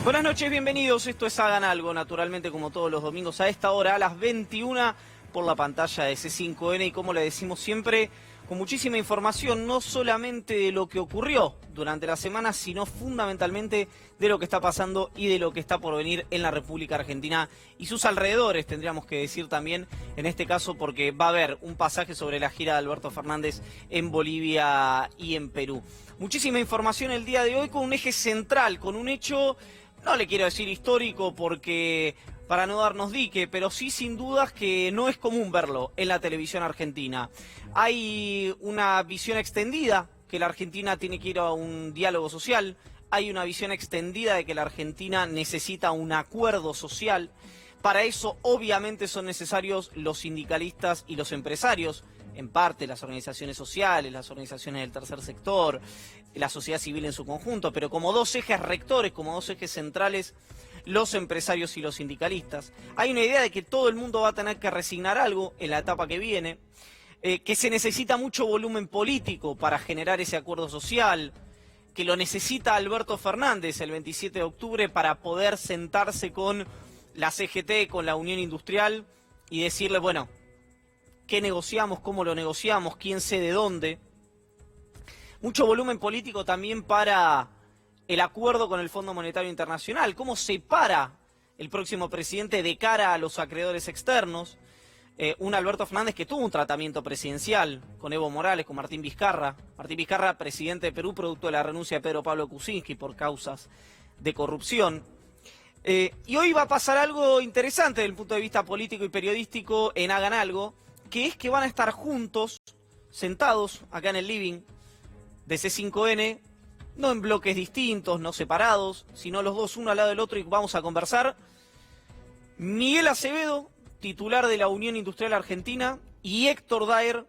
Buenas noches, bienvenidos. Esto es Hagan Algo, naturalmente como todos los domingos a esta hora, a las 21 por la pantalla de C5N y como le decimos siempre, con muchísima información, no solamente de lo que ocurrió durante la semana, sino fundamentalmente de lo que está pasando y de lo que está por venir en la República Argentina y sus alrededores, tendríamos que decir también en este caso, porque va a haber un pasaje sobre la gira de Alberto Fernández en Bolivia y en Perú. Muchísima información el día de hoy con un eje central, con un hecho, no le quiero decir histórico porque para no darnos dique, pero sí sin dudas que no es común verlo en la televisión argentina. Hay una visión extendida que la Argentina tiene que ir a un diálogo social, hay una visión extendida de que la Argentina necesita un acuerdo social. Para eso obviamente son necesarios los sindicalistas y los empresarios, en parte las organizaciones sociales, las organizaciones del tercer sector, la sociedad civil en su conjunto, pero como dos ejes rectores, como dos ejes centrales, los empresarios y los sindicalistas. Hay una idea de que todo el mundo va a tener que resignar algo en la etapa que viene, que se necesita mucho volumen político para generar ese acuerdo social, que lo necesita Alberto Fernández el 27 de octubre para poder sentarse con la CGT, con la Unión Industrial y decirle, bueno, ¿qué negociamos? ¿Cómo lo negociamos? ¿Quién cede dónde? Mucho volumen político también para el acuerdo con el Fondo Monetario Internacional. ¿Cómo se para el próximo presidente de cara a los acreedores externos? Un Alberto Fernández que tuvo un tratamiento presidencial con Evo Morales, con Martín Vizcarra. Martín Vizcarra, presidente de Perú, producto de la renuncia de Pedro Pablo Kuczynski por causas de corrupción. Y hoy va a pasar algo interesante desde el punto de vista político y periodístico en Hagan Algo, que es que van a estar juntos, sentados acá en el living de C5N, no en bloques distintos, no separados, sino los dos uno al lado del otro y vamos a conversar. Miguel Acevedo, titular de la Unión Industrial Argentina, y Héctor Daer,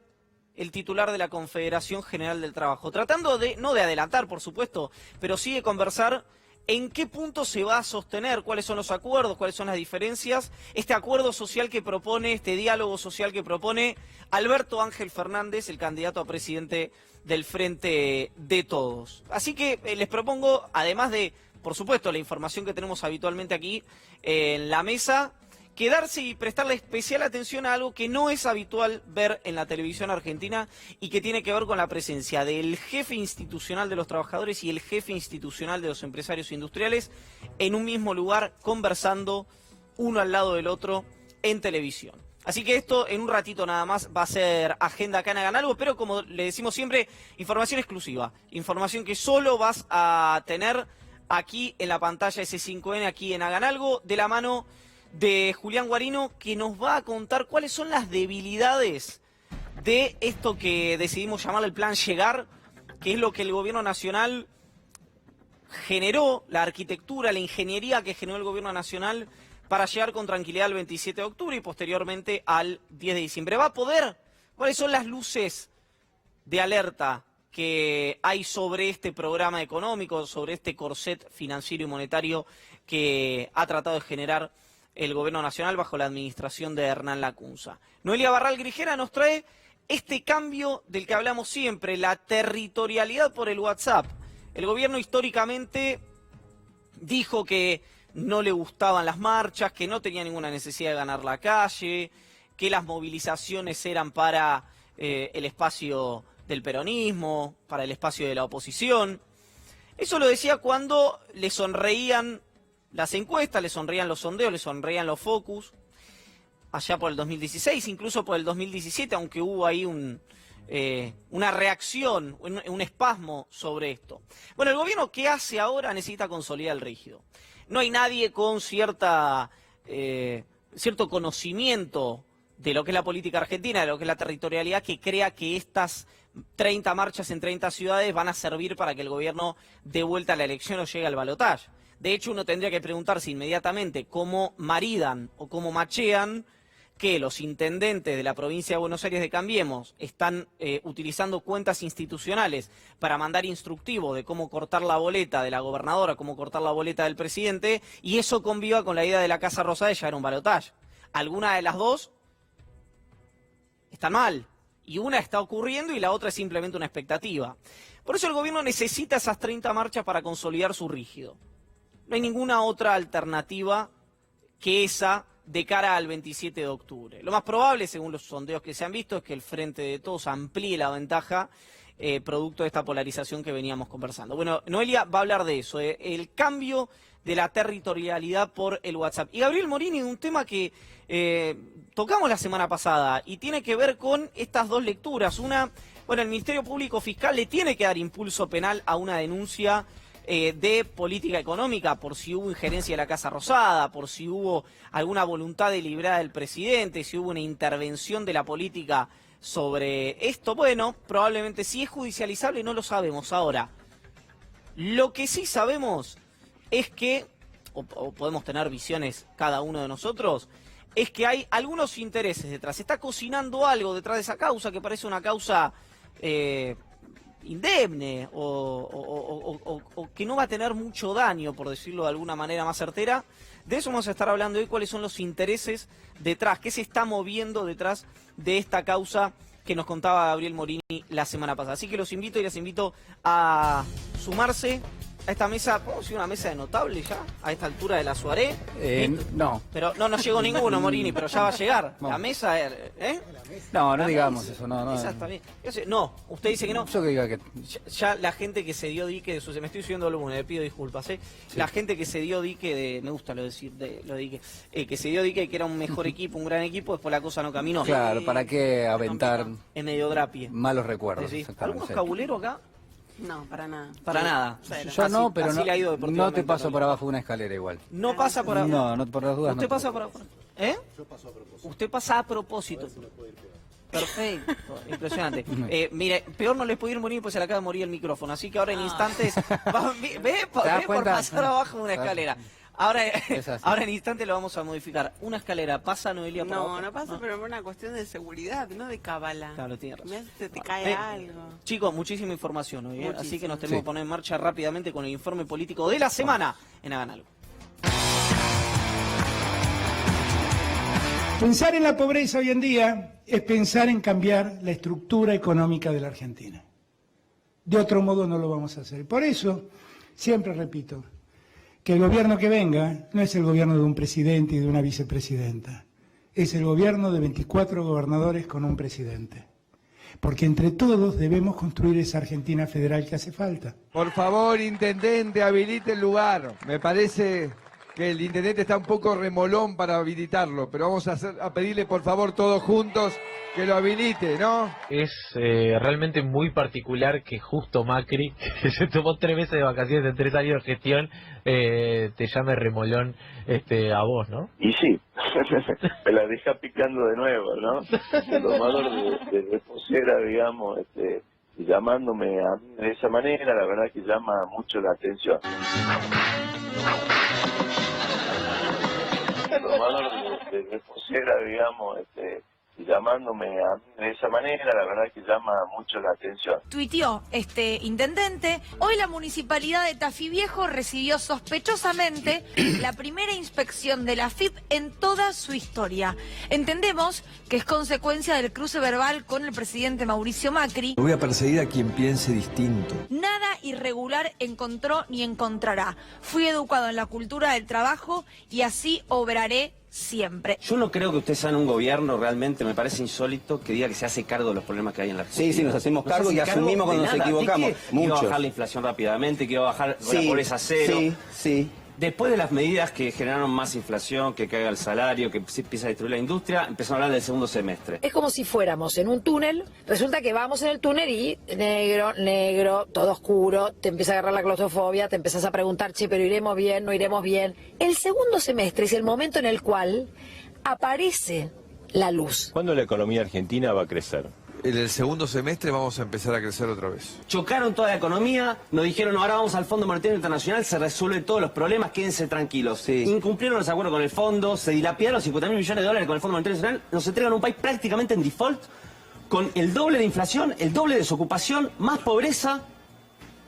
el titular de la Confederación General del Trabajo. Tratando de, no de adelantar por supuesto, pero sí de conversar en qué punto se va a sostener, cuáles son los acuerdos, cuáles son las diferencias, este acuerdo social que propone, este diálogo social que propone Alberto Ángel Fernández, el candidato a presidente del Frente de Todos. Así que les propongo, además de, por supuesto, la información que tenemos habitualmente aquí en la mesa, quedarse y prestarle especial atención a algo que no es habitual ver en la televisión argentina y que tiene que ver con la presencia del jefe institucional de los trabajadores y el jefe institucional de los empresarios industriales en un mismo lugar, conversando uno al lado del otro en televisión. Así que esto en un ratito nada más va a ser agenda acá en Hagan Algo, pero como le decimos siempre, información exclusiva, información que solo vas a tener aquí en la pantalla S5N, aquí en Hagan Algo, de la mano de Julián Guarino, que nos va a contar cuáles son las debilidades de esto que decidimos llamar el Plan Llegar, que es lo que el gobierno nacional generó, la arquitectura, la ingeniería que generó el gobierno nacional para llegar con tranquilidad al 27 de octubre y posteriormente al 10 de diciembre. ¿Va a poder? ¿Cuáles son las luces de alerta que hay sobre este programa económico, sobre este corset financiero y monetario que ha tratado de generar el gobierno nacional bajo la administración de Hernán Lacunza? Noelia Barral Grijera nos trae este cambio del que hablamos siempre, la territorialidad por el WhatsApp. El gobierno históricamente dijo que no le gustaban las marchas, que no tenía ninguna necesidad de ganar la calle, que las movilizaciones eran para el espacio del peronismo, para el espacio de la oposición. Eso lo decía cuando le sonreían las encuestas, le sonreían los sondeos, le sonreían los focus, allá por el 2016, incluso por el 2017, aunque hubo ahí una reacción, un espasmo sobre esto. Bueno, el gobierno, ¿qué hace ahora? Necesita consolidar el rígido. No hay nadie con cierto conocimiento de lo que es la política argentina, de lo que es la territorialidad, que crea que estas 30 marchas en 30 ciudades van a servir para que el gobierno dé vuelta a la elección o llegue al balotaje. De hecho, uno tendría que preguntarse inmediatamente cómo maridan o cómo machean que los intendentes de la provincia de Buenos Aires de Cambiemos están utilizando cuentas institucionales para mandar instructivos de cómo cortar la boleta de la gobernadora, cómo cortar la boleta del presidente, y eso conviva con la idea de la Casa Rosada de llegar a un balotaje. Alguna de las dos están mal, y una está ocurriendo y la otra es simplemente una expectativa. Por eso el gobierno necesita esas 30 marchas para consolidar su rígido. No hay ninguna otra alternativa que esa de cara al 27 de octubre. Lo más probable, según los sondeos que se han visto, es que el Frente de Todos amplíe la ventaja producto de esta polarización que veníamos conversando. Bueno, Noelia va a hablar de eso, el cambio de la territorialidad por el WhatsApp. Y Gabriel Morini, un tema que tocamos la semana pasada y tiene que ver con estas dos lecturas. Una, bueno, el Ministerio Público Fiscal le tiene que dar impulso penal a una denuncia de política económica por si hubo injerencia de la Casa Rosada, por si hubo alguna voluntad deliberada del presidente, si hubo una intervención de la política sobre esto. Bueno, probablemente sí es judicializable, no lo sabemos ahora. Lo que sí sabemos es que, o podemos tener visiones cada uno de nosotros, es que hay algunos intereses detrás. Se está cocinando algo detrás de esa causa que parece una causa indemne o que no va a tener mucho daño, por decirlo de alguna manera más certera. De eso vamos a estar hablando hoy, cuáles son los intereses detrás, qué se está moviendo detrás de esta causa que nos contaba Gabriel Morini la semana pasada. Así que los invito y les invito a sumarse a esta mesa. ¿Podemos decir una mesa de notables ya? A esta altura de la soirée. No. Pero no nos llegó ninguno, Morini, pero ya va a llegar. La mesa, No digamos mesa. eso, no. Esa está bien. No, usted dice que no. Yo que diga que... Ya la gente que se dio dique de me estoy subiendo el volumen, le pido disculpas, Sí. La gente que se dio dique de, me gusta lo decir, lo de dique, que se dio dique de que era un mejor equipo, un gran equipo, después la cosa no caminó. Claro, ¿para qué aventar en medio drapie? Malos recuerdos. ¿Algún cabulero acá? No, para nada. Para nada. Yo no, pero así le ha ido no te paso por abajo de una escalera igual. ¿No pasa por abajo? No, por las dudas ¿Usted no. pasa por abajo? Yo paso a propósito. Usted pasa a propósito. Perfecto, impresionante. Mire, peor no les puede ir morir, pues se le acaba de morir el micrófono. Así que ahora en instantes, ve por pasar abajo de una escalera. Ahora en instantes lo vamos a modificar. Una escalera, ¿pasa, Noelia, por abajo? No pasa, pero por una cuestión de seguridad, no de cábala. Claro, tiene razón. Se te cae algo. Chicos, muchísima información hoy, así que nos tenemos que poner en marcha rápidamente con el informe político de la semana en Hagan Algo. Pensar en la pobreza hoy en día es pensar en cambiar la estructura económica de la Argentina. De otro modo no lo vamos a hacer. Por eso, siempre repito, que el gobierno que venga no es el gobierno de un presidente y de una vicepresidenta. Es el gobierno de 24 gobernadores con un presidente. Porque entre todos debemos construir esa Argentina federal que hace falta. Por favor, intendente, habilite el lugar. Me parece que el intendente está un poco remolón para habilitarlo, pero vamos a pedirle por favor todos juntos que lo habilite, ¿no? Es realmente muy particular que justo Macri, que se tomó 3 meses de vacaciones en 3 años de gestión, te llame remolón a vos, ¿no? Y sí, me la deja picando de nuevo, ¿no? El domador de reposera, digamos, llamándome a mí de esa manera, la verdad que llama mucho la atención. El domador de reposera, digamos, llamándome a mí de esa manera, la verdad que llama mucho la atención. Tuiteó intendente: hoy la municipalidad de Tafí Viejo recibió sospechosamente la primera inspección de la AFIP en toda su historia. Entendemos que es consecuencia del cruce verbal con el presidente Mauricio Macri. Voy a perseguir a quien piense distinto. Nada irregular encontró ni encontrará. Fui educado en la cultura del trabajo y así obraré siempre. Yo no creo que usted sea en un gobierno, realmente me parece insólito que diga que se hace cargo de los problemas que hay en la Argentina. Sí, nos hacemos cargo y asumimos cuando nos equivocamos. Que iba a bajar la inflación rápidamente, que iba a bajar la pobreza a cero. Sí. Después de las medidas que generaron más inflación, que caiga el salario, que se empieza a destruir la industria, empezaron a hablar del segundo semestre. Es como si fuéramos en un túnel, resulta que vamos en el túnel y negro, todo oscuro, te empieza a agarrar la claustrofobia, te empiezas a preguntar, che, pero iremos bien, no iremos bien. El segundo semestre es el momento en el cual aparece la luz. ¿Cuándo la economía argentina va a crecer? En el segundo semestre vamos a empezar a crecer otra vez. Chocaron toda la economía, nos dijeron ahora vamos al Fondo Monetario Internacional, se resuelven todos los problemas, quédense tranquilos. Incumplieron los acuerdos con el fondo, se dilapidaron 50.000 millones de dólares con el Fondo Monetario Internacional, nos entregan un país prácticamente en default, con el doble de inflación, el doble de desocupación, más pobreza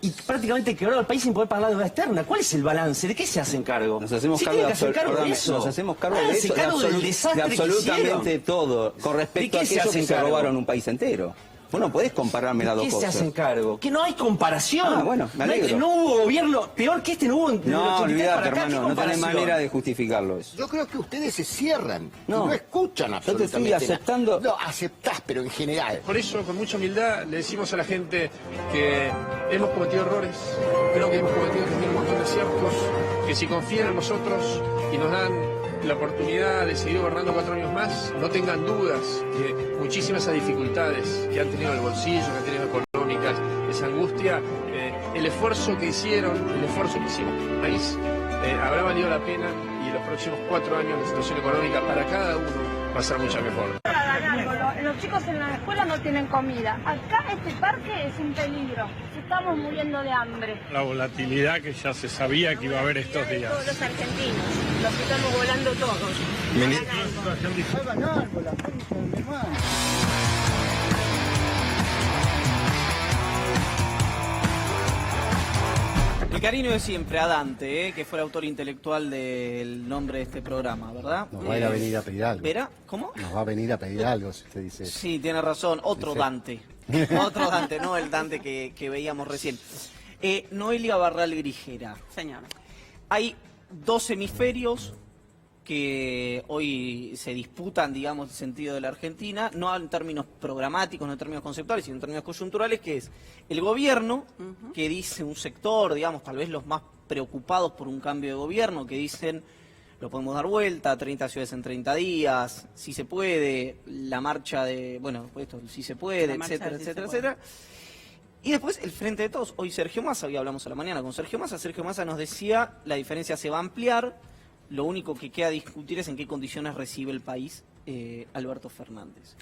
y prácticamente quebrado el país sin poder pagar la deuda externa. ¿Cuál es el balance? ¿De qué se hacen cargo? Nos hacemos cargo de eso. Nos hacemos cargo de eso, del desastre de absolutamente todo, con respecto a aquellos que se robaron un país entero. Vos no podés compararme las dos ¿Qué se cosas. hacen cargo? Que no hay comparación. Ah, bueno, me alegro. No hubo gobierno, peor que este no hubo en No, 83 olvidate, para acá, hermano, ¿qué no tenés comparación? manera de justificarlo eso. Yo creo que ustedes se cierran, No. no escuchan Yo te absolutamente estoy aceptando. nada. No, aceptás, pero en general. Por eso, con mucha humildad, le decimos a la gente que hemos cometido errores, creo que hemos cometido también un montón de aciertos, que si confían en nosotros y nos dan la oportunidad de seguir gobernando 4 años más, no tengan dudas que muchísimas esas dificultades que han tenido el bolsillo, que han tenido económicas, esa angustia, el esfuerzo que hicieron, el esfuerzo que hicimos en el país, habrá valido la pena y en los próximos 4 años la situación económica para cada uno va a ser mucho mejor. Los chicos en la escuela no tienen comida. Acá este parque es un peligro. Estamos muriendo de hambre. La volatilidad que ya se sabía que iba a haber estos días. Todos los argentinos, los que estamos volando todos. Hagan algo, la concha de mi hermano. El cariño de siempre a Dante, que fue el autor intelectual del nombre de este programa, ¿verdad? Nos va a ir a venir a pedir algo. ¿Vera? ¿Cómo? Nos va a venir a pedir algo, si usted dice eso. Sí, tiene razón. Otro Sí. Dante. Otro Dante, no el Dante que veíamos recién. Noelia Barral Grijera. Señor. Hay 2 hemisferios que hoy se disputan, digamos, el sentido de la Argentina, no en términos programáticos, no en términos conceptuales, sino en términos coyunturales, que es el gobierno, que dice un sector, digamos, tal vez los más preocupados por un cambio de gobierno, que dicen, lo podemos dar vuelta, 30 ciudades en 30 días, si se puede, la marcha de, bueno, esto, si se puede, La marcha etcétera, de si se etcétera, puede. etcétera. Y después el Frente de Todos, hoy Sergio Massa, hoy hablamos a la mañana con Sergio Massa nos decía, la diferencia se va a ampliar, lo único que queda discutir es en qué condiciones recibe el país Alberto Fernández.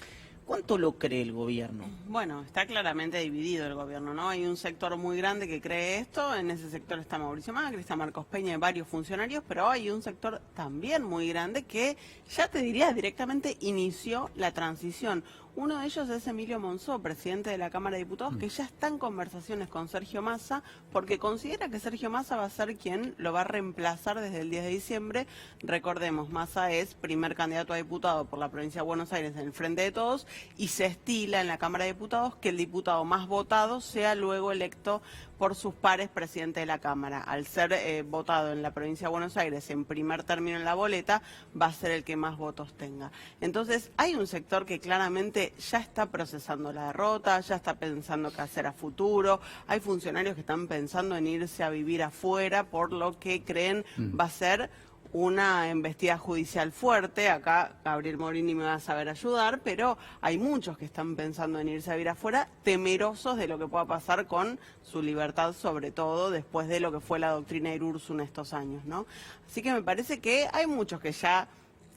¿Cuánto lo cree el gobierno? Bueno, está claramente dividido el gobierno, ¿no? Hay un sector muy grande que cree esto, en ese sector está Mauricio Macri, está Marcos Peña y varios funcionarios, pero hay un sector también muy grande que ya te diría directamente inició la transición. Uno de ellos es Emilio Monzó, presidente de la Cámara de Diputados, que ya está en conversaciones con Sergio Massa porque considera que Sergio Massa va a ser quien lo va a reemplazar desde el 10 de diciembre. Recordemos, Massa es primer candidato a diputado por la provincia de Buenos Aires en el Frente de Todos y se estila en la Cámara de Diputados que el diputado más votado sea luego electo por sus pares presidente de la Cámara. Al ser votado en la provincia de Buenos Aires en primer término en la boleta, va a ser el que más votos tenga. Entonces, hay un sector que claramente ya está procesando la derrota, ya está pensando qué hacer a futuro. Hay funcionarios que están pensando en irse a vivir afuera por lo que creen va a ser una embestida judicial fuerte. Acá Gabriel Morini me va a saber ayudar, pero hay muchos que están pensando en irse a vivir afuera, temerosos de lo que pueda pasar con su libertad, sobre todo después de lo que fue la doctrina Irurzun estos años, ¿no? Así que me parece que hay muchos que ya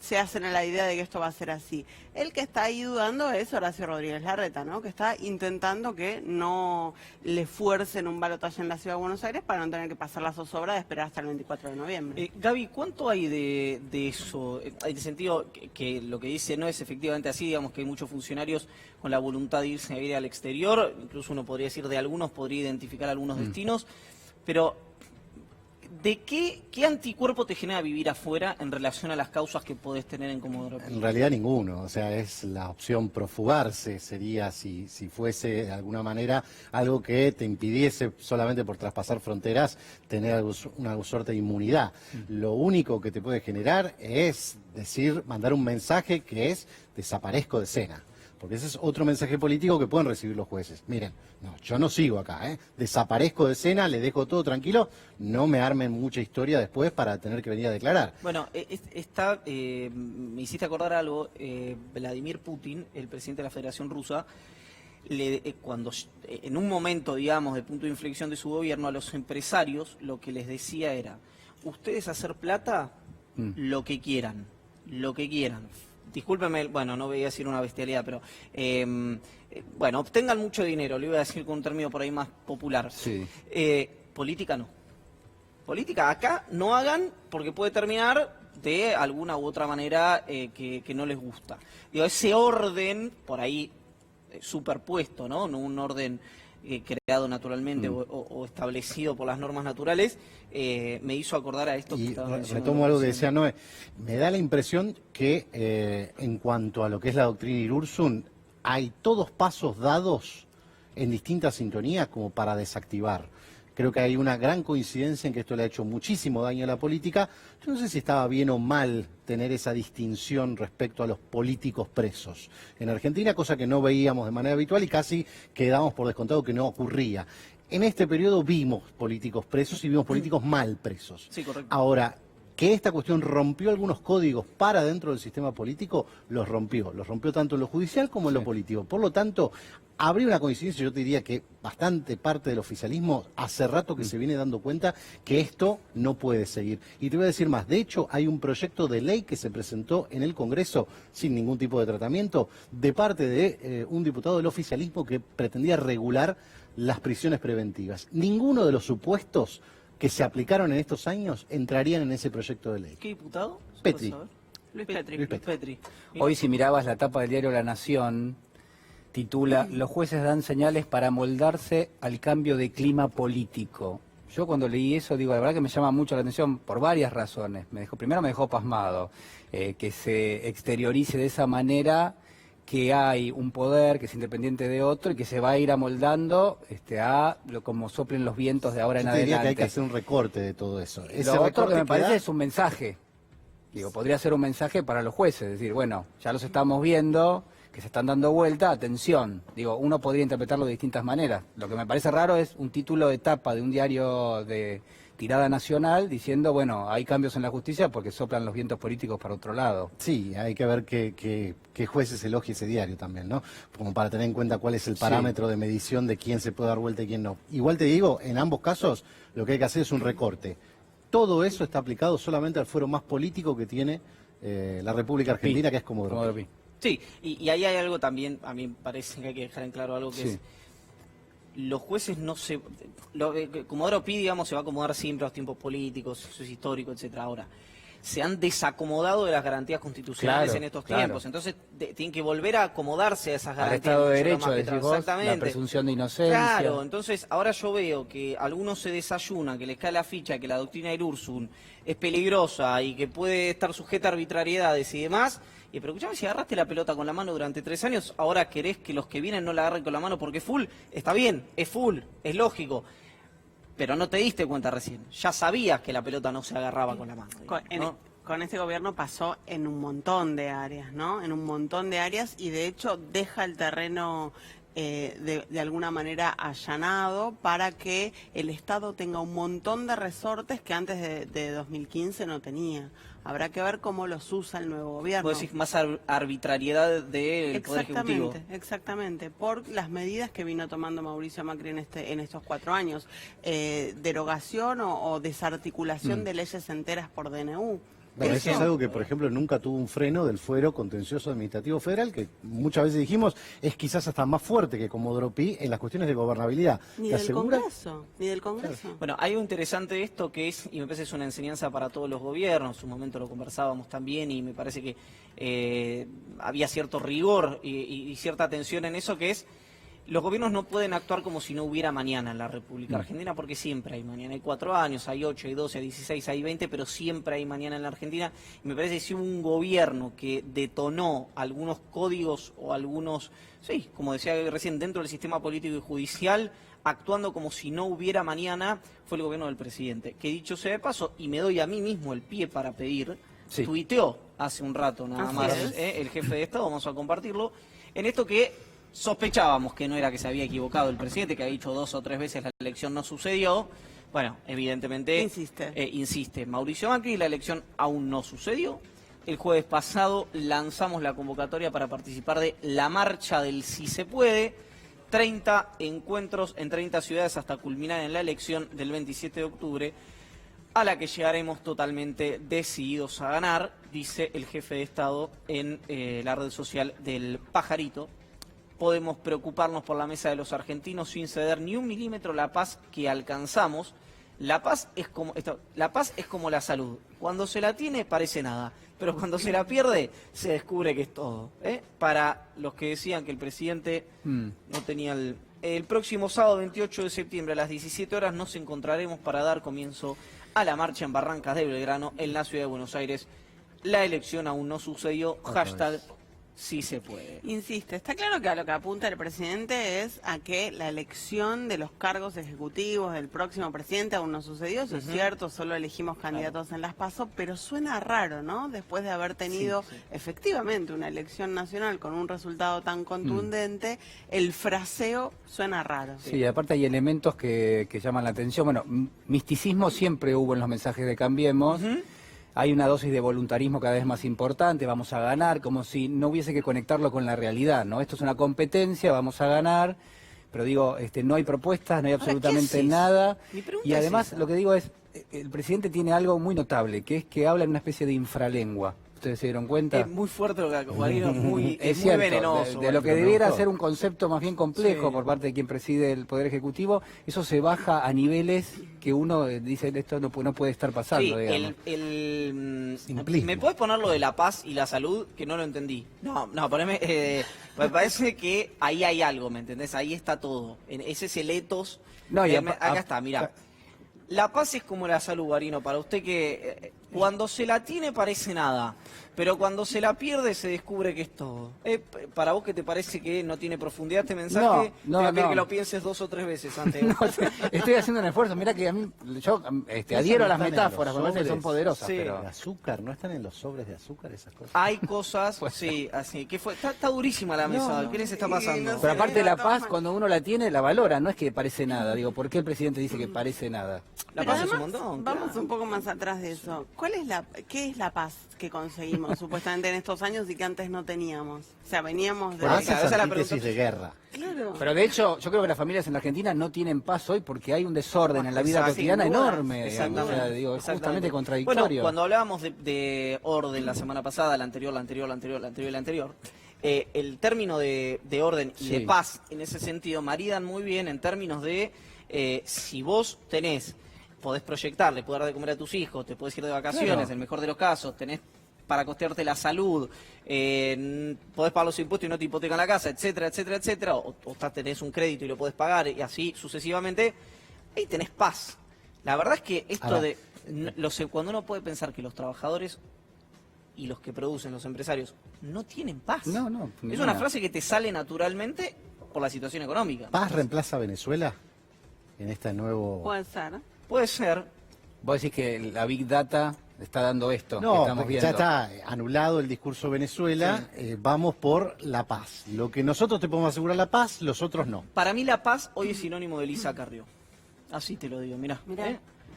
se hacen a la idea de que esto va a ser así. El que está ahí dudando es Horacio Rodríguez Larreta, ¿no? Que está intentando que no le fuercen un balotaje en la Ciudad de Buenos Aires para no tener que pasar la zozobra de esperar hasta el 24 de noviembre. Gaby, ¿cuánto hay de eso? En el sentido que lo que dice no es efectivamente así, digamos que hay muchos funcionarios con la voluntad de irse a vivir al exterior, incluso uno podría decir de algunos, podría identificar algunos destinos, pero ¿de qué anticuerpo te genera vivir afuera en relación a las causas que podés tener en Comodoro Pi? En realidad ninguno, o sea, es la opción profugarse, sería si fuese de alguna manera algo que te impidiese solamente por traspasar fronteras tener una suerte de inmunidad. Lo único que te puede generar es mandar un mensaje que es desaparezco de escena. Porque ese es otro mensaje político que pueden recibir los jueces. Miren, no, yo no sigo acá, desaparezco de escena, le dejo todo tranquilo, no me armen mucha historia después para tener que venir a declarar. Bueno, me hiciste acordar algo, Vladimir Putin, el presidente de la Federación Rusa, cuando en un momento, digamos, de punto de inflexión de su gobierno, a los empresarios lo que les decía era, ustedes hacer plata, lo que quieran. Discúlpeme, bueno, no voy a decir una bestialidad, pero bueno, obtengan mucho dinero, le voy a decir con un término por ahí más popular. Sí. Política no. Política acá no hagan porque puede terminar de alguna u otra manera que no les gusta. Digo, ese orden por ahí superpuesto, ¿no? No un orden creado naturalmente o establecido por las normas naturales, me hizo acordar a esto que estaba diciendo. Retomo algo que decía Noé. Me da la impresión que en cuanto a lo que es la doctrina Irurzun, hay todos pasos dados en distintas sintonías como para desactivar. Creo que hay una gran coincidencia en que esto le ha hecho muchísimo daño a la política. Yo no sé si estaba bien o mal tener esa distinción respecto a los políticos presos en Argentina, cosa que no veíamos de manera habitual y casi quedábamos por descontado que no ocurría. En este periodo vimos políticos presos y vimos políticos mal presos. Sí, correcto. Ahora, que esta cuestión rompió algunos códigos para dentro del sistema político, los rompió tanto en lo judicial como en lo político. Por lo tanto, habría una coincidencia, yo te diría que bastante parte del oficialismo hace rato que se viene dando cuenta que esto no puede seguir. Y te voy a decir más, de hecho hay un proyecto de ley que se presentó en el Congreso sin ningún tipo de tratamiento de parte de un diputado del oficialismo que pretendía regular las prisiones preventivas. Ninguno de los supuestos que se aplicaron en estos años entrarían en ese proyecto de ley. ¿Qué diputado? Petri. Luis Petri. Luis Petri. Hoy si mirabas la tapa del diario La Nación, titula "Los jueces dan señales para moldarse al cambio de clima político". Yo cuando leí eso, digo, la verdad que me llama mucho la atención por varias razones. Primero me dejó pasmado, que se exteriorice de esa manera que hay un poder que es independiente de otro y que se va a ir amoldando como soplen los vientos de ahora en Yo te diría adelante. que hay que hacer un recorte de todo eso. Lo otro que me parece es un mensaje. Digo, podría ser un mensaje para los jueces, decir, bueno, ya los estamos viendo, que se están dando vuelta, atención. Digo, uno podría interpretarlo de distintas maneras. Lo que me parece raro es un título de tapa de un diario de tirada nacional diciendo, bueno, hay cambios en la justicia porque soplan los vientos políticos para otro lado. Sí, hay que ver qué jueces elogie ese diario también, ¿no? Como para tener en cuenta cuál es el parámetro de medición de quién se puede dar vuelta y quién no. Igual te digo, en ambos casos lo que hay que hacer es un recorte. Todo eso está aplicado solamente al fuero más político que tiene la República Argentina, que es Comodoro Pi. Sí, y ahí hay algo también, a mí me parece que hay que dejar en claro algo que es, los jueces no se... Comodoro Pi, digamos, se va a acomodar siempre a los tiempos políticos, eso es histórico, etcétera. Ahora, se han desacomodado de las garantías constitucionales en estos tiempos, entonces tienen que volver a acomodarse a esas garantías. Al Estado de Derecho, decís vos, exactamente. la presunción de inocencia. Claro, entonces ahora yo veo que algunos se desayunan, que les cae la ficha, que la doctrina Irurzun es peligrosa y que puede estar sujeta a arbitrariedades y demás. Pero escuchame, si agarraste la pelota con la mano durante 3 años, ahora querés que los que vienen no la agarren con la mano porque es full. Está bien, es full, es lógico. Pero no te diste cuenta recién. Ya sabías que la pelota no se agarraba con la mano. ¿no? Con este gobierno pasó en un montón de áreas, ¿no? En un montón de áreas y de hecho deja el terreno de alguna manera allanado para que el Estado tenga un montón de resortes que antes de 2015 no tenía. Habrá que ver cómo los usa el nuevo gobierno. Vos decís más arbitrariedad del Poder Ejecutivo. Exactamente, por las medidas que vino tomando Mauricio Macri en estos 4 años. Derogación o desarticulación de leyes enteras por DNU. Bueno, eso es algo que, por ejemplo, nunca tuvo un freno del fuero contencioso administrativo federal, que muchas veces dijimos es quizás hasta más fuerte que Comodoro Pi en las cuestiones de gobernabilidad. Ni del Congreso, ni del Congreso. Claro. Bueno, hay algo interesante de esto que es, y me parece es una enseñanza para todos los gobiernos, en su momento lo conversábamos también y me parece que había cierto rigor y cierta atención en eso, que es los gobiernos no pueden actuar como si no hubiera mañana en la República Argentina, porque siempre hay mañana. Hay 4 años, hay 8, hay 12, hay 16, hay 20, pero siempre hay mañana en la Argentina. Y me parece que si hubo un gobierno que detonó algunos códigos o algunos, sí, como decía recién, dentro del sistema político y judicial, actuando como si no hubiera mañana, fue el gobierno del presidente. Que dicho sea de paso, y me doy a mí mismo el pie para pedir, tuiteó hace un rato nada más el jefe de Estado, vamos a compartirlo, en esto que sospechábamos que no era que se había equivocado el presidente, que ha dicho 2 o 3 veces la elección no sucedió. Bueno, evidentemente insiste Mauricio Macri, la elección aún no sucedió. El jueves pasado lanzamos la convocatoria para participar de la marcha del Si Se Puede. 30 encuentros en 30 ciudades hasta culminar en la elección del 27 de octubre, a la que llegaremos totalmente decididos a ganar, dice el jefe de Estado en la red social del Pajarito. Podemos preocuparnos por la mesa de los argentinos sin ceder ni 1 milímetro la paz que alcanzamos. La paz es como la salud. Cuando se la tiene parece nada, pero cuando se la pierde se descubre que es todo. Para los que decían que el presidente no tenía el próximo sábado 28 de septiembre a las 17 horas nos encontraremos para dar comienzo a la marcha en Barrancas de Belgrano, en la ciudad de Buenos Aires. La elección aún no sucedió. sí se puede. Insiste, está claro que a lo que apunta el presidente es a que la elección de los cargos ejecutivos del próximo presidente aún no sucedió, eso es cierto, solo elegimos candidatos en las PASO, pero suena raro, ¿no? Después de haber tenido efectivamente una elección nacional con un resultado tan contundente, el fraseo suena raro. Sí, aparte hay elementos que llaman la atención. Bueno, misticismo siempre hubo en los mensajes de Cambiemos. Hay una dosis de voluntarismo cada vez más importante, vamos a ganar, como si no hubiese que conectarlo con la realidad, ¿no? Esto es una competencia, vamos a ganar, pero digo, no hay propuestas, no hay absolutamente nada. Y además lo que digo es, el presidente tiene algo muy notable, que es que habla en una especie de infralengua. ¿Ustedes se dieron cuenta? Es muy fuerte lo que Guarino, es muy cierto, venenoso. De lo que debiera ser un concepto más bien complejo por parte de quien preside el Poder Ejecutivo, eso se baja a niveles que uno dice, esto no puede estar pasando, digamos. ¿Me puedes poner lo de la paz y la salud? Que no lo entendí. No, poneme... me parece que ahí hay algo, ¿me entendés? Ahí está todo. Ese es el etos. No, y acá está, mirá. La paz es como la salud, Guarino, para usted que cuando se la tiene parece nada, pero cuando se la pierde se descubre que es todo. Para vos que te parece que no tiene profundidad este mensaje, te voy a pedir que lo pienses 2 o 3 veces antes. Estoy haciendo un esfuerzo, mirá que a mí, yo adhiero a las metáforas, me parece que son poderosas. Pero el azúcar, ¿no están en los sobres de azúcar esas cosas? Hay cosas, sí, así, que está durísima la mesa, ¿qué les está pasando? Pero aparte de la paz, cuando uno la tiene, la valora, no es que parece nada. Digo, ¿por qué el presidente dice que parece nada? La paz es un montón. Vamos un poco más atrás de eso. ¿Qué es la paz que conseguimos supuestamente en estos años y que antes no teníamos? O sea, veníamos de... antítesis de guerra. Claro. Pero de hecho, yo creo que las familias en la Argentina no tienen paz hoy porque hay un desorden en la vida cotidiana enorme. Digamos, o sea, digo, es justamente contradictorio. Bueno, cuando hablábamos de orden la semana pasada, la anterior, el término de orden y de paz, en ese sentido, maridan muy bien en términos de si vos podés proyectar, le podés dar de comer a tus hijos, te podés ir de vacaciones, en el mejor de los casos, tenés para costearte la salud, podés pagar los impuestos y no te hipotecan la casa, etcétera, etcétera, etcétera, o tenés un crédito y lo podés pagar, y así sucesivamente, ahí tenés paz. La verdad es que esto cuando uno puede pensar que los trabajadores y los que producen, los empresarios, no tienen paz. Es una frase que te sale naturalmente por la situación económica. ¿Paz reemplaza a Venezuela en este nuevo...? Puede ser. Puede ser. Vos decís que la Big Data está dando esto. No, que estamos porque viendo. ya está anulado el discurso Venezuela, vamos por la paz. Lo que nosotros te podemos asegurar la paz, los otros no. Para mí la paz hoy es sinónimo de Elisa Carrió. Así te lo digo, mirá.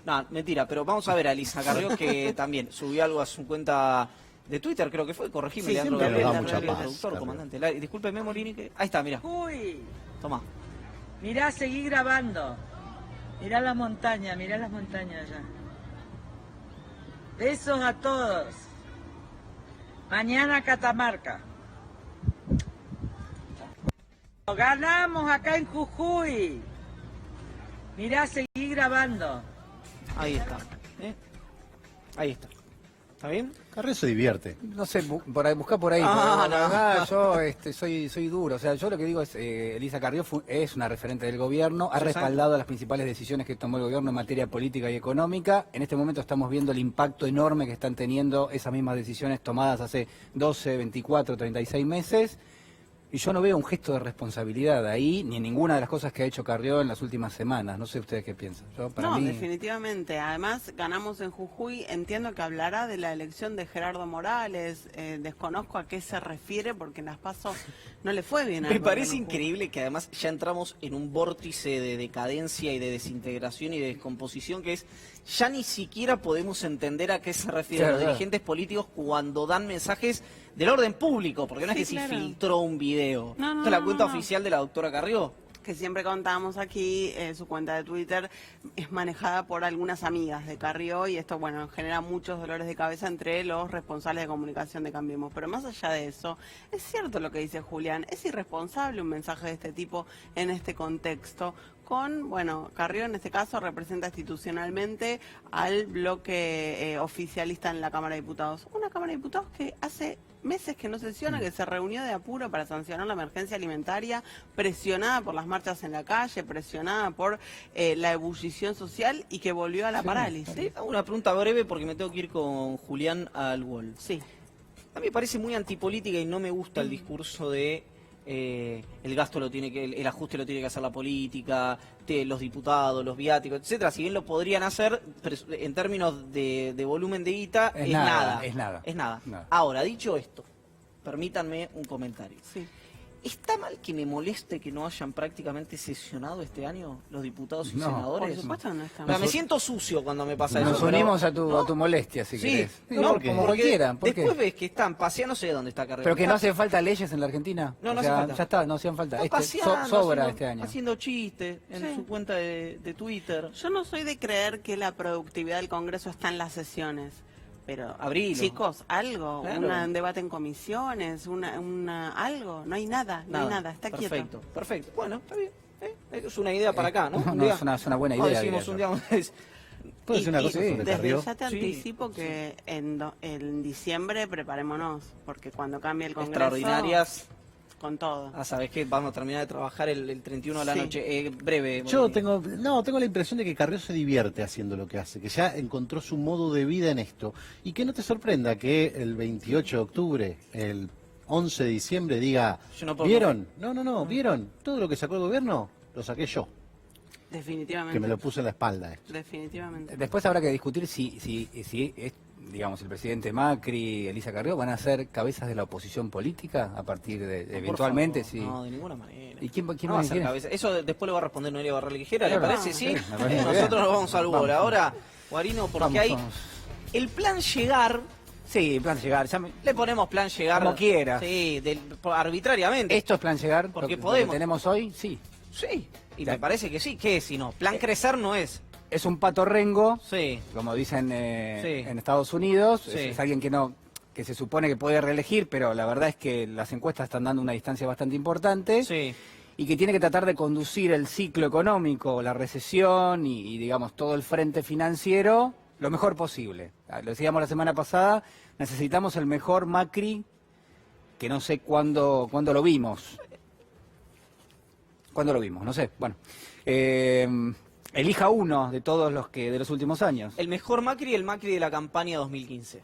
No, mentira, pero vamos a ver a Elisa Carrió que también subió algo a su cuenta de Twitter, creo que fue, corregime, Leandro Gabriel, productor, comandante. Discúlpeme, Morini, que... Ahí está, mirá. Uy, Tomá. mirá, seguí grabando. Mirá las montañas allá. Besos a todos. Mañana Catamarca. Ganamos acá en Jujuy. Mirá, seguí grabando. Ahí está. Ahí está. ¿Está bien? Carrió se divierte. No sé, buscar por ahí. Yo soy duro. O sea, yo lo que digo es, Elisa Carrió es una referente del gobierno, ha respaldado las principales decisiones que tomó el gobierno en materia política y económica. En este momento estamos viendo el impacto enorme que están teniendo esas mismas decisiones tomadas hace 12, 24, 36 meses. Y yo no veo un gesto de responsabilidad ahí, ni en ninguna de las cosas que ha hecho Carrió en las últimas semanas. No sé ustedes qué piensan. Para mí... definitivamente. Además, ganamos en Jujuy. Entiendo que hablará de la elección de Gerardo Morales. Desconozco a qué se refiere, porque en las PASO no le fue bien. Me parece increíble que además ya entramos en un vórtice de decadencia y de desintegración y de descomposición que es... Ya ni siquiera podemos entender a qué se refieren los dirigentes políticos cuando dan mensajes del orden público, porque no es que se filtró un video. Esta es la cuenta oficial de la doctora Carrió. Que siempre contábamos aquí, su cuenta de Twitter es manejada por algunas amigas de Carrió y esto, bueno, genera muchos dolores de cabeza entre los responsables de comunicación de Cambiemos. Pero más allá de eso, es cierto lo que dice Julián, es irresponsable un mensaje de este tipo en este contexto. Carrió en este caso representa institucionalmente al bloque oficialista en la Cámara de Diputados. Una Cámara de Diputados que hace meses que no sesiona, que se reunió de apuro para sancionar la emergencia alimentaria, presionada por las marchas en la calle, presionada por la ebullición social y que volvió a la parálisis. Una pregunta breve porque me tengo que ir con Julián al gol. Sí. A mí me parece muy antipolítica y no me gusta el discurso de el gasto lo tiene que, el ajuste lo tiene que hacer la política, los diputados, los viáticos, etcétera. Si bien lo podrían hacer, pero en términos de volumen de guita, es nada. Es nada. Ahora, dicho esto, permítanme un comentario. Sí. ¿Está mal que me moleste que no hayan prácticamente sesionado este año los diputados y No, senadores? Por supuesto no está O sea, mal. me siento sucio cuando me pasa eso. Nos unimos a tu molestia, si Sí, querés. no, como porque cualquiera. ¿Por qué? después ves que están paseando, no sé dónde está Carrera. ¿Pero que no hace falta leyes en la Argentina? No, no O sea, hace falta. Ya está, no hacían falta. Está paseando, Sobra haciendo- este año. haciendo chistes en Sí. su cuenta de Twitter. Yo no soy de creer que la productividad del Congreso está en las sesiones, pero Abrilo. chicos, algo, Claro. un debate en comisiones, algo, no hay nada, está quieto. Perfecto. Bueno, está bien. Es una idea para acá, ¿no? No, Un no, día- es una buena no idea. decimos diría un yo. día ¿Puedo decir una cosa sobre Desde Carrió? ya te Sí, anticipo que en diciembre preparémonos, porque cuando cambie el Congreso, extraordinarias. con todo. Ah, ¿sabes qué? Vamos a terminar de trabajar el 31 de la Sí. noche. Breve. Yo Bolini. tengo la impresión de que Carrió se divierte haciendo lo que hace, que ya encontró su modo de vida en esto. Y que no te sorprenda que el 28 de octubre, el 11 de diciembre diga, Yo no puedo- ¿vieron? No, ¿vieron? Todo lo que sacó el gobierno, lo saqué yo, Definitivamente. que me lo puse en la espalda. Definitivamente. Después habrá que discutir si digamos, el presidente Macri, Elisa Carrió, van a ser cabezas de la oposición política a partir de, Por eventualmente, favor, sí. No, de ninguna manera. ¿Y quién No va va a a ser ser? cabeza. Eso después lo va a responder Noelia Barral Ligera, ¿le Claro. parece? Sí. me parece muy Nosotros bien. nos vamos al gol. Vamos. Ahora, Guarino, porque hay Vamos. el plan llegar. Sí, plan llegar. Le ponemos plan llegar. Como quieras. Sí, arbitrariamente. ¿Esto es plan llegar? Porque lo podemos. que tenemos hoy? Sí. Sí. Y me parece que sí. ¿Qué es si no? Plan crecer no es. Es un pato rengo, Sí. como dicen Sí. en Estados Unidos. Sí. Es alguien que se supone que puede reelegir, pero la verdad es que las encuestas están dando una distancia bastante importante. Sí. Y que tiene que tratar de conducir el ciclo económico, la recesión y digamos, todo el frente financiero lo mejor posible. Lo decíamos la semana pasada, necesitamos el mejor Macri que no sé cuándo lo vimos. ¿Cuándo lo vimos? No sé. Bueno. Elija uno de todos los de los últimos años. El mejor Macri, el Macri de la campaña 2015.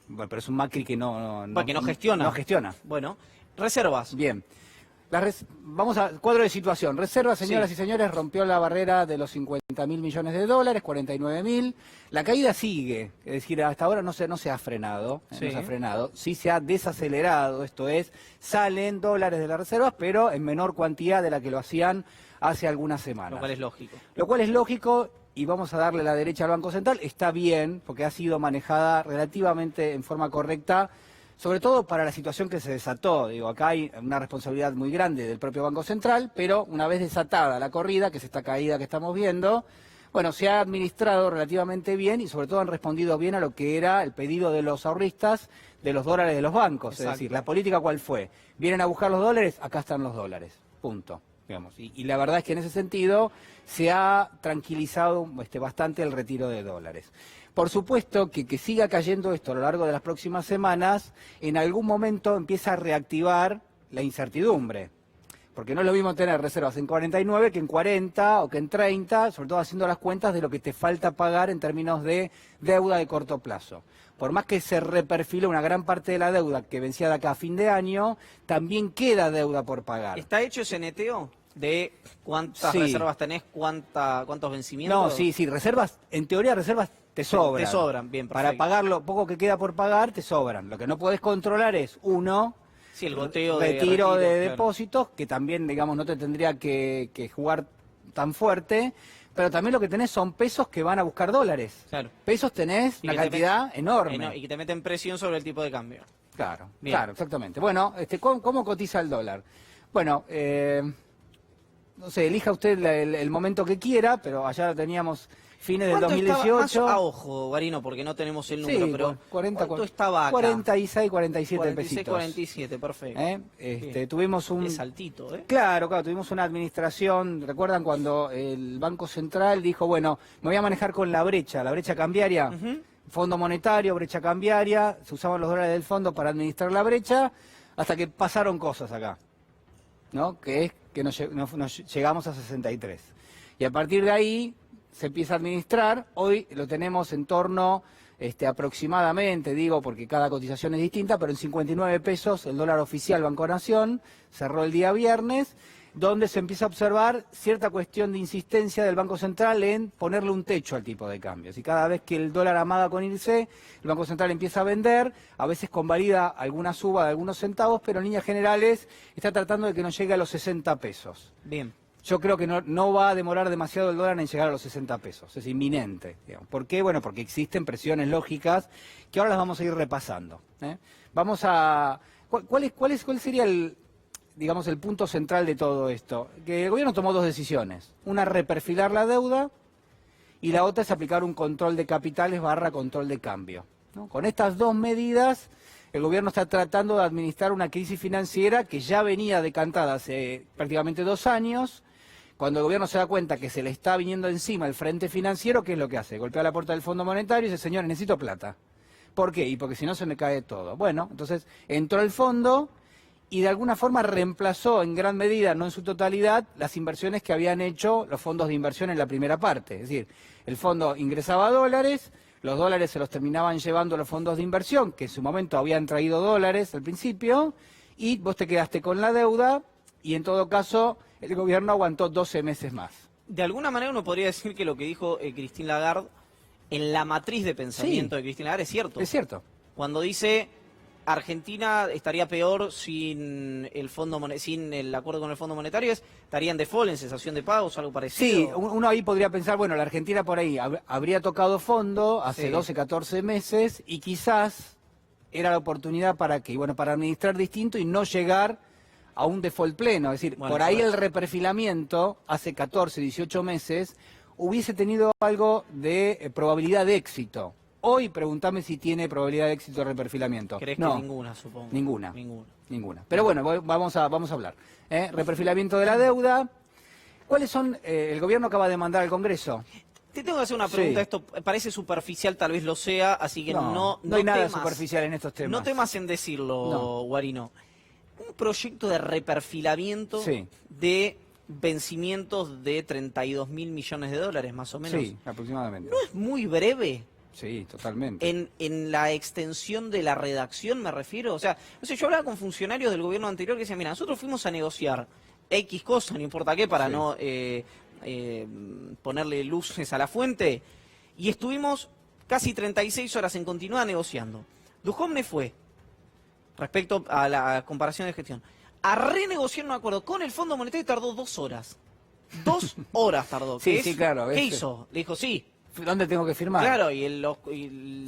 Bueno, pero es un Macri que no gestiona. No gestiona. Bueno, reservas. Bien. Vamos a cuadro de situación. Reservas, señoras Sí. y señores, rompió la barrera de los 50.000 millones de dólares, 49.000. La caída sigue, es decir, hasta ahora no se ha frenado, Sí. no se ha frenado. Sí se ha desacelerado, esto es, salen dólares de las reservas, pero en menor cuantía de la que lo hacían hace algunas semanas. Lo cual es lógico. Lo cual es lógico y vamos a darle la derecha al Banco Central. Está bien, porque ha sido manejada relativamente en forma correcta, sobre todo para la situación que se desató. Digo, acá hay una responsabilidad muy grande del propio Banco Central, pero una vez desatada la corrida, que es esta caída que estamos viendo, bueno, se ha administrado relativamente bien y sobre todo han respondido bien a lo que era el pedido de los ahorristas de los dólares de los bancos. Exacto. Es decir, la política ¿cuál fue? Vienen a buscar los dólares, acá están los dólares. Punto. Digamos. Y la verdad es que en ese sentido se ha tranquilizado bastante el retiro de dólares. Por supuesto que siga cayendo esto a lo largo de las próximas semanas, en algún momento empieza a reactivar la incertidumbre. Porque no es lo mismo tener reservas en 49 que en 40 o que en 30, sobre todo haciendo las cuentas de lo que te falta pagar en términos de deuda de corto plazo. Por más que se reperfile una gran parte de la deuda que vencía de acá a fin de año, también queda deuda por pagar. ¿Está hecho ese neteo de cuántas Sí. reservas tenés, cuántos vencimientos? No, sí, reservas, en teoría reservas te sobran. Te sobran, bien, Para perfecto. pagar lo poco que queda por pagar, te sobran. Lo que no podés controlar es, uno, Sí, el goteo retiro de claro. depósitos, que también, digamos, no te tendría que jugar tan fuerte, pero también lo que tenés son pesos que van a buscar dólares. Claro. Pesos tenés Y una que te cantidad enorme. Y que te meten presión sobre el tipo de cambio. Claro, Bien. claro, exactamente. Bueno, ¿cómo cotiza el dólar? Bueno, no sé, elija usted el momento que quiera, pero allá teníamos fines del ¿Cuánto 2018. estaba? Más a ojo, Guarino, porque no tenemos el número, Sí, pero 40, ¿cuánto estaba acá? 46, 47 46, pesitos. 47, perfecto. Bien. Tuvimos un... Es altito, ¿eh? Claro, tuvimos una administración, ¿recuerdan cuando el Banco Central dijo, bueno, me voy a manejar con la brecha cambiaria? Ujú. Fondo monetario, brecha cambiaria, se usaban los dólares del fondo para administrar la brecha, hasta que pasaron cosas acá, ¿no? Que es que nos llegamos a 63. Y a partir de ahí se empieza a administrar, hoy lo tenemos en torno aproximadamente, digo, porque cada cotización es distinta, pero en 59 pesos el dólar oficial Banco Nación cerró el día viernes, donde se empieza a observar cierta cuestión de insistencia del Banco Central en ponerle un techo al tipo de cambio. Y cada vez que el dólar amaga con irse, el Banco Central empieza a vender, a veces convalida alguna suba de algunos centavos, pero en líneas generales está tratando de que no llegue a los 60 pesos. Bien. Yo creo que no va a demorar demasiado el dólar en llegar a los 60 pesos, es inminente. Digamos. ¿Por qué? Bueno, porque existen presiones lógicas que ahora las vamos a ir repasando. Vamos a... ¿Cuál sería el punto central de todo esto? Que el gobierno tomó dos decisiones. Una, reperfilar la deuda, y la otra es aplicar un control de capitales / control de cambio, ¿no? Con estas dos medidas, el gobierno está tratando de administrar una crisis financiera que ya venía decantada hace prácticamente 2 años. Cuando el gobierno se da cuenta que se le está viniendo encima el frente financiero, ¿qué es lo que hace? Golpea la puerta del Fondo Monetario y dice, señores, necesito plata. ¿Por qué? Y porque si no se me cae todo. Bueno, entonces entró el fondo y de alguna forma reemplazó en gran medida, no en su totalidad, las inversiones que habían hecho los fondos de inversión en la primera parte. Es decir, el fondo ingresaba dólares, los dólares se los terminaban llevando los fondos de inversión, que en su momento habían traído dólares al principio, y vos te quedaste con la deuda, y en todo caso el gobierno aguantó 12 meses más. De alguna manera uno podría decir que lo que dijo Christine Lagarde en la matriz de pensamiento de Christine Lagarde es cierto. Es cierto. Cuando dice Argentina estaría peor sin el acuerdo con el Fondo Monetario, estaría en default, en cesación de pagos, algo parecido. Sí, uno ahí podría pensar, bueno, la Argentina por ahí habría tocado fondo hace 12, 14 meses y quizás era la oportunidad para administrar distinto y no llegar a un default pleno. Es decir, por ahí el reperfilamiento hace 14, 18 meses hubiese tenido algo de probabilidad de éxito. Hoy pregúntame si tiene probabilidad de éxito el reperfilamiento. ¿Crees no, que ninguna, supongo? Ninguna. Pero bueno, vamos a hablar. Reperfilamiento de la deuda. ¿Cuáles son? El gobierno acaba de mandar al Congreso. Te tengo que hacer una pregunta, esto parece superficial, tal vez lo sea, así que no hay nada temas, superficial en estos temas. No temas en decirlo, Guarino. Un proyecto de reperfilamiento de vencimientos de 32.000 millones de dólares, más o menos. Sí, aproximadamente. ¿No es muy breve? Sí, totalmente. En la extensión de la redacción me refiero. O sea, no sé, yo hablaba con funcionarios del gobierno anterior que decían, mira, nosotros fuimos a negociar X cosa, no importa qué, para no ponerle luces a la fuente, y estuvimos casi 36 horas en continuada negociando. Duhovne fue, respecto a la comparación de gestión, a renegociar un acuerdo con el Fondo Monetario y tardó 2 horas. 2 horas tardó. Sí, claro. ¿Qué hizo? Le dijo, sí. ¿Dónde tengo que firmar? Claro, y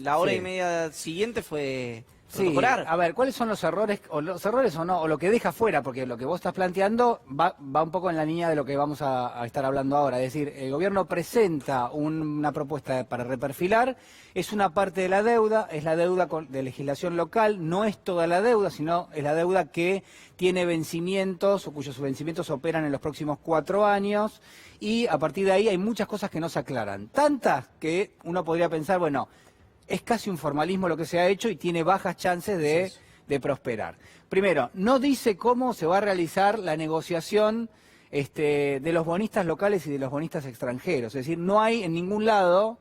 la hora y media siguiente fue protocolar. A ver, ¿cuáles son los errores o no, o lo que deja fuera? Porque lo que vos estás planteando va un poco en la línea de lo que vamos a estar hablando ahora. Es decir, el gobierno presenta una propuesta para reperfilar, es una parte de la deuda, es la deuda de legislación local, no es toda la deuda, sino es la deuda que tiene vencimientos o cuyos vencimientos operan en los próximos 4 años, y a partir de ahí hay muchas cosas que no se aclaran. Tantas que uno podría pensar, bueno, es casi un formalismo lo que se ha hecho y tiene bajas chances de prosperar. Primero, no dice cómo se va a realizar la negociación de los bonistas locales y de los bonistas extranjeros. Es decir, no hay en ningún lado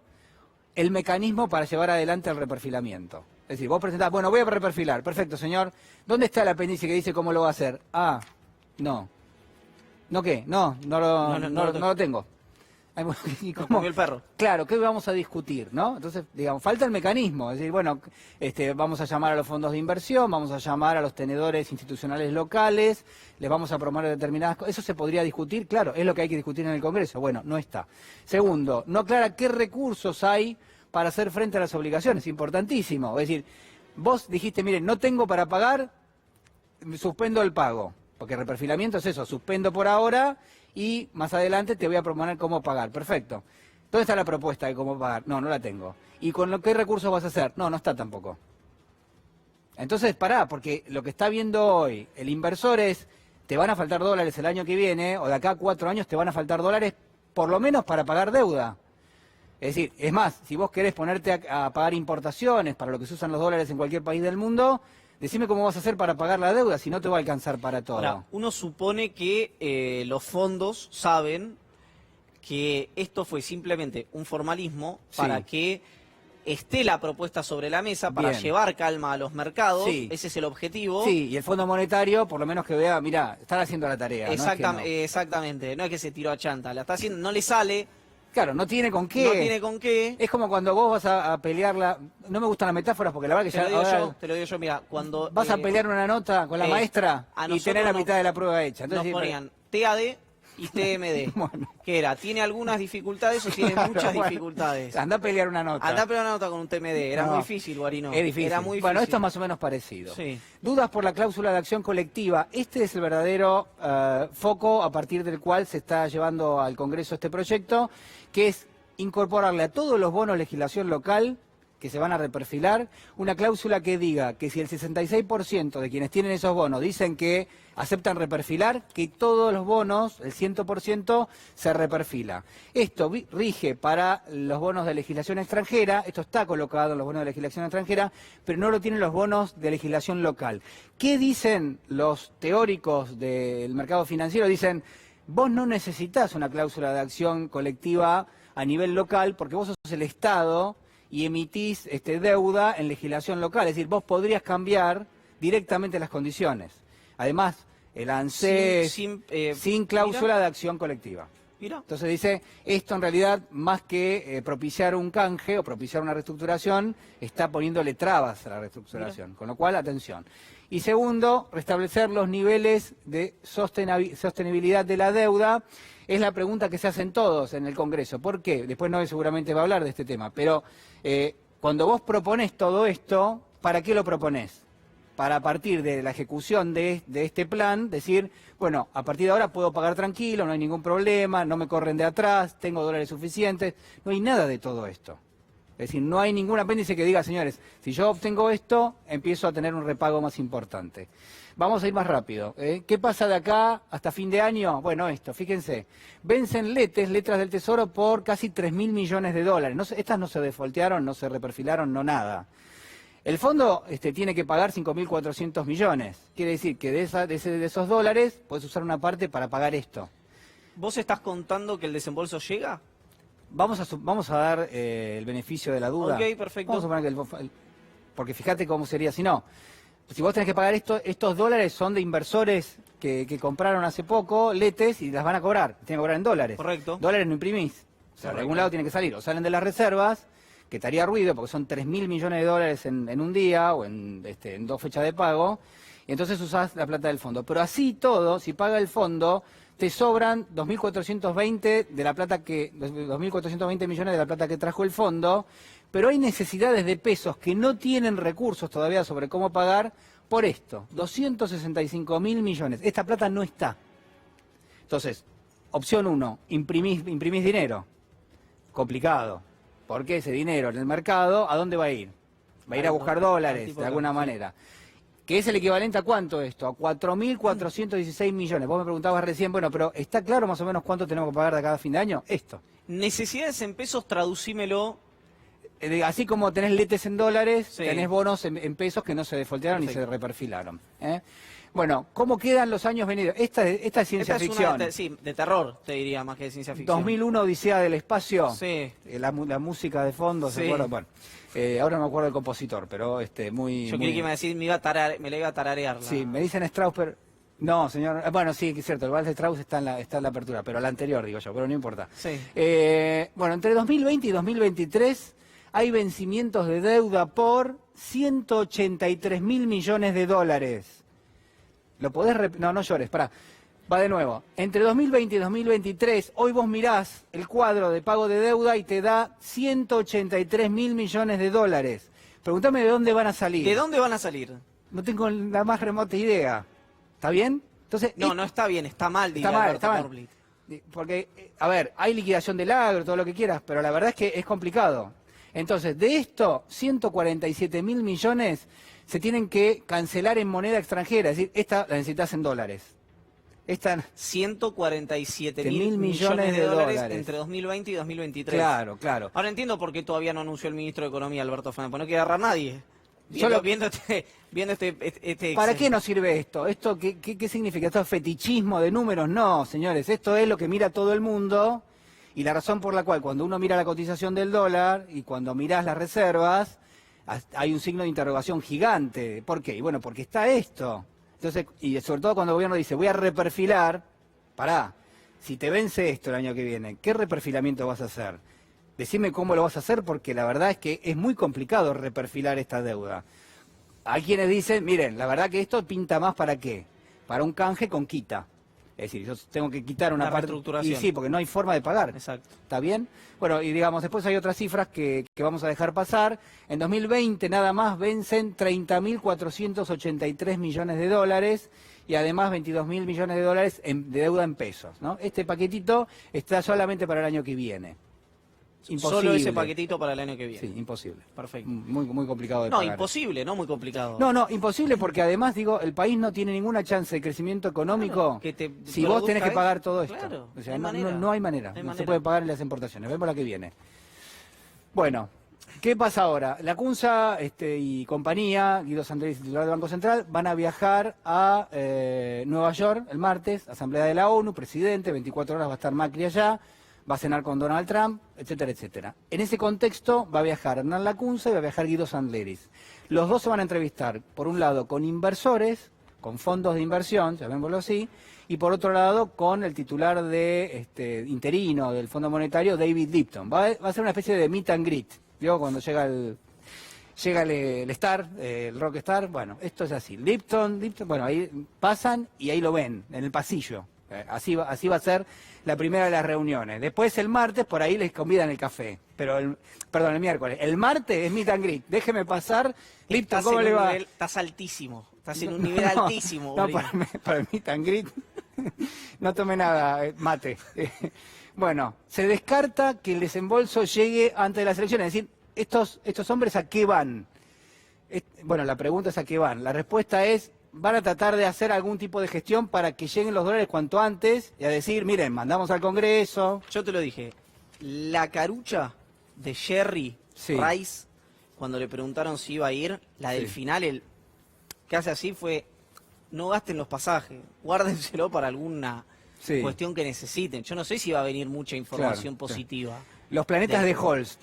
el mecanismo para llevar adelante el reperfilamiento. Es decir, vos presentás, bueno, voy a reperfilar. Perfecto, señor. ¿Dónde está el apéndice que dice cómo lo va a hacer? Ah, no. ¿No qué? No lo tengo. ¿Y cómo? El perro. Claro, ¿qué vamos a discutir, no? Entonces, digamos, falta el mecanismo. Es decir, bueno, vamos a llamar a los fondos de inversión, vamos a llamar a los tenedores institucionales locales, les vamos a proponer determinadas cosas. ¿Eso se podría discutir? Claro, es lo que hay que discutir en el Congreso. Bueno, no está. Segundo, no aclara qué recursos hay para hacer frente a las obligaciones. Importantísimo. Es decir, vos dijiste, miren, no tengo para pagar, suspendo el pago. Porque reperfilamiento es eso, suspendo por ahora y más adelante te voy a proponer cómo pagar. Perfecto. ¿Dónde está la propuesta de cómo pagar? No la tengo. ¿Y con qué recursos vas a hacer? No está tampoco. Entonces, pará, porque lo que está viendo hoy el inversor es, te van a faltar dólares el año que viene, o de acá a 4 años te van a faltar dólares, por lo menos para pagar deuda. Es decir, es más, si vos querés ponerte a pagar importaciones para lo que se usan los dólares en cualquier país del mundo, decime cómo vas a hacer para pagar la deuda, si no te va a alcanzar para todo. Ahora, uno supone que los fondos saben que esto fue simplemente un formalismo para que esté la propuesta sobre la mesa para Bien. llevar calma a los mercados. Sí. Ese es el objetivo. Sí, y el Fondo Monetario, por lo menos que vea, mira, están haciendo la tarea. ¿no? Es que no. Exactamente, no es que se tiró a chanta, la está haciendo, no le sale. Claro, no tiene con qué. No tiene con qué. Es como cuando vos vas a pelearla. No me gustan las metáforas porque la verdad que Te ya. lo digo yo, mira, cuando... Vas a pelear una nota con la maestra a y nosotros tener la nos- mitad de la prueba hecha. Entonces, nos ponían TAD y TMD. Que era, ¿tiene algunas dificultades o tiene muchas bueno, dificultades? Anda a pelear una nota. Andá a pelear una nota con un TMD, era No. muy difícil, Guarino. Es difícil. Era muy difícil. Bueno, esto es más o menos parecido. Sí. Dudas por la cláusula de acción colectiva. Este es el verdadero foco a partir del cual se está llevando al Congreso este proyecto, que es incorporarle a todos los bonos legislación local que se van a reperfilar, una cláusula que diga que si el 66% de quienes tienen esos bonos dicen que aceptan reperfilar, que todos los bonos, el 100%, se reperfila. Esto rige para los bonos de legislación extranjera, esto está colocado en los bonos de legislación extranjera, pero no lo tienen los bonos de legislación local. ¿Qué dicen los teóricos del mercado financiero? Dicen, vos no necesitas una cláusula de acción colectiva a nivel local porque vos sos el Estado y emitís deuda en legislación local. Es decir, vos podrías cambiar directamente las condiciones. Además, el ANSES sin cláusula de acción colectiva. Mira. Entonces dice, esto en realidad, más que propiciar un canje o propiciar una reestructuración, está poniéndole trabas a la reestructuración. Con lo cual, atención. Y segundo, restablecer los niveles de sostenibilidad de la deuda. Es la pregunta que se hacen todos en el Congreso. ¿Por qué? Después Noé seguramente va a hablar de este tema. Pero cuando vos propones todo esto, ¿para qué lo proponés? Para a partir de la ejecución de este plan, decir, bueno, a partir de ahora puedo pagar tranquilo, no hay ningún problema, no me corren de atrás, tengo dólares suficientes. No hay nada de todo esto. Es decir, no hay ningún apéndice que diga, señores, si yo obtengo esto, empiezo a tener un repago más importante. Vamos a ir más rápido. ¿Qué pasa de acá hasta fin de año? Bueno, esto, fíjense. Vencen letras del Tesoro por casi 3.000 millones de dólares. No, estas no se defoltearon, no se reperfilaron, no nada. El fondo tiene que pagar 5.400 millones. Quiere decir que de esos dólares puedes usar una parte para pagar esto. ¿Vos estás contando que el desembolso llega? Vamos a dar el beneficio de la duda. Ok, perfecto. Vamos a suponer que porque fíjate cómo sería si no. Si vos tenés que pagar estos dólares son de inversores que compraron hace poco letes y las van a cobrar. Tienen que cobrar en dólares. Correcto. Dólares no imprimís. O sea, de algún lado tienen que salir. O salen de las reservas, que te haría ruido porque son 3.000 millones de dólares en un día o en 2 fechas de pago. Y entonces usás la plata del fondo. Pero así todo, si paga el fondo, te sobran 2.420 de la plata 2.420 millones de la plata que trajo el fondo, pero hay necesidades de pesos que no tienen recursos todavía sobre cómo pagar por esto, 265.000 millones. Esta plata no está. Entonces, opción 1, imprimís dinero. Complicado. Porque ese dinero en el mercado, ¿a dónde va a ir? Va a ir a buscar dólares, de alguna manera. ¿Que es el equivalente a cuánto esto? A 4.416 millones. Vos me preguntabas recién, bueno, pero ¿está claro más o menos cuánto tenemos que pagar de cada fin de año? Esto. Necesidades en pesos, traducímelo. Así como tenés letes en dólares, Sí. tenés bonos en pesos que no se defoltearon ni se reperfilaron. Bueno, ¿cómo quedan los años venideros? Esta es ciencia ficción. De terror, te diría, más que de ciencia ficción. 2001, Odisea del Espacio. Sí. La música de fondo, ¿se Sí. acuerdan? Bueno, ahora no me acuerdo del compositor, pero muy... Yo creí que me iba a decir, me la iba a tararear. Sí, me dicen Strauss, pero... No, señor. Bueno, sí, que es cierto, el vals de Strauss está en la apertura, pero la anterior, digo yo, pero no importa. Sí. Bueno, entre 2020 y 2023 hay vencimientos de deuda por 183.000 millones de dólares. ¿Lo podés No llores, pará. Va de nuevo. Entre 2020 y 2023, hoy vos mirás el cuadro de pago de deuda y te da 183.000 millones de dólares. Pregúntame de dónde van a salir. ¿De dónde van a salir? No tengo la más remota idea. ¿Está bien? Entonces, No está bien, está mal, diría Alberto Corblit. Porque, a ver, hay liquidación del agro, todo lo que quieras, pero la verdad es que es complicado. Entonces, de esto, 147.000 millones se tienen que cancelar en moneda extranjera. Es decir, esta la necesitas en dólares. Esta 147.000 millones de dólares entre 2020 y 2023. Claro, claro. Ahora entiendo por qué todavía no anunció el ministro de Economía, Alberto Fernández, porque no quiere agarrar a nadie. Viendo este ¿Para Excel. qué nos sirve esto? ¿Esto qué significa? ¿Esto es fetichismo de números? No, señores, esto es lo que mira todo el mundo Y la razón por la cual cuando uno mira la cotización del dólar y cuando mirás las reservas, hay un signo de interrogación gigante. ¿Por qué? Y bueno, porque está esto. Entonces, y sobre todo cuando el gobierno dice, voy a reperfilar, pará, si te vence esto el año que viene, ¿qué reperfilamiento vas a hacer? Decime cómo lo vas a hacer, porque la verdad es que es muy complicado reperfilar esta deuda. Hay quienes dicen, miren, la verdad que esto pinta más ¿para qué? Para un canje con quita. Es decir, yo tengo que quitar una parte. Y sí, porque no hay forma de pagar. Exacto. ¿Está bien? Bueno, y digamos, después hay otras cifras que vamos a dejar pasar. En 2020 nada más vencen 30.483 millones de dólares y además 22.000 millones de dólares de deuda en pesos, ¿no? Este paquetito está solamente para el año que viene. Imposible. Solo ese paquetito para el año que viene. Sí, imposible. Perfecto. Muy complicado de No, pagar. imposible, no muy complicado. No, imposible porque además, digo, el país no tiene ninguna chance de crecimiento económico si vos tenés que pagar todo esto. Claro, o sea, no hay manera. no hay manera. No se puede pagar en las importaciones. Vemos la que viene. Bueno, ¿qué pasa ahora? La CUNSA y compañía, Guido Sandleris, titular del Banco Central, van a viajar a Nueva York el martes, Asamblea de la ONU, presidente, 24 horas va a estar Macri allá, va a cenar con Donald Trump, etcétera, etcétera. En ese contexto va a viajar Hernán Lacunza y va a viajar Guido Sandleris. Los dos se van a entrevistar, por un lado, con inversores, con fondos de inversión, llamémoslo así, y por otro lado, con el titular de interino del Fondo Monetario, David Lipton. Va a ser una especie de meet and greet, ¿vio? Cuando llega el star, el rock star, bueno, esto es así. Lipton, bueno, ahí pasan y ahí lo ven, en el pasillo. Así va a ser la primera de las reuniones. Después el martes por ahí les convidan el café. Pero el miércoles. El martes es meet and greet. Déjeme pasar. Lipton, ¿cómo le va? Estás altísimo. Estás en un nivel altísimo. No, para el meet and greet no tomé nada, mate. Bueno, se descarta que el desembolso llegue antes de las elecciones. Es decir, estos hombres ¿a qué van? Bueno, la pregunta es ¿a qué van? La respuesta es van a tratar de hacer algún tipo de gestión para que lleguen los dólares cuanto antes y a decir, miren, mandamos al Congreso. Yo te lo dije, la carucha de Jerry Rice, cuando le preguntaron si iba a ir, la del final, el que hace así fue, no gasten los pasajes, guárdenselo para alguna cuestión que necesiten. Yo no sé si va a venir mucha información positiva. Los planetas de Holst.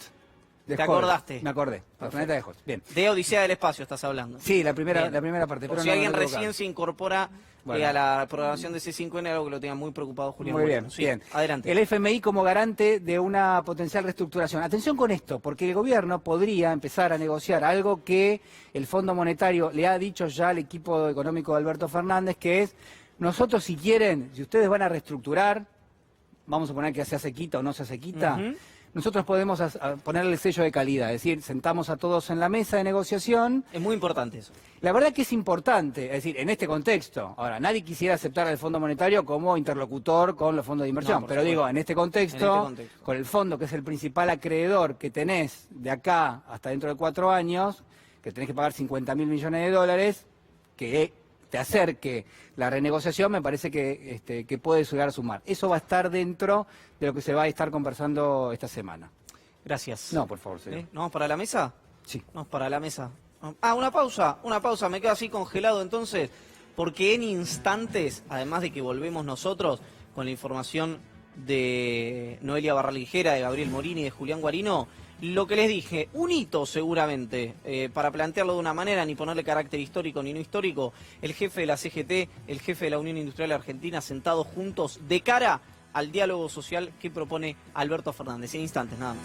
¿Te acordaste? Me acordé. Los planetas de Holst. Bien. De Odisea del Espacio estás hablando. Sí, la primera parte. Por si alguien recién se incorpora a la programación de C5N, algo que lo tenga muy preocupado Julián. Muy bien, bien. Adelante. El FMI como garante de una potencial reestructuración. Atención con esto, porque el gobierno podría empezar a negociar algo que el Fondo Monetario le ha dicho ya al equipo económico de Alberto Fernández, que es, nosotros si quieren, si ustedes van a reestructurar, vamos a poner que se hace quita o no se hace quita, nosotros podemos ponerle el sello de calidad, es decir, sentamos a todos en la mesa de negociación. Es muy importante eso. La verdad que es importante, es decir, en este contexto. Ahora, nadie quisiera aceptar al Fondo Monetario como interlocutor con los fondos de inversión, pero digo, en este contexto, con el fondo que es el principal acreedor que tenés de acá hasta dentro de 4 años, que tenés que pagar 50.000 millones de dólares, que te acerque la renegociación, me parece que puede llegar a sumar. Eso va a estar dentro de lo que se va a estar conversando esta semana. Gracias. No, por favor, señor. ¿Nos vamos para la mesa? Sí. Vamos para la mesa. Una pausa, me quedo así congelado entonces, porque en instantes, además de que volvemos nosotros con la información de Noelia Barraligera, de Gabriel Morini y de Julián Guarino, lo que les dije, un hito seguramente, para plantearlo de una manera, ni ponerle carácter histórico ni no histórico, el jefe de la CGT, el jefe de la Unión Industrial Argentina, sentados juntos de cara al diálogo social que propone Alberto Fernández. En instantes, nada más.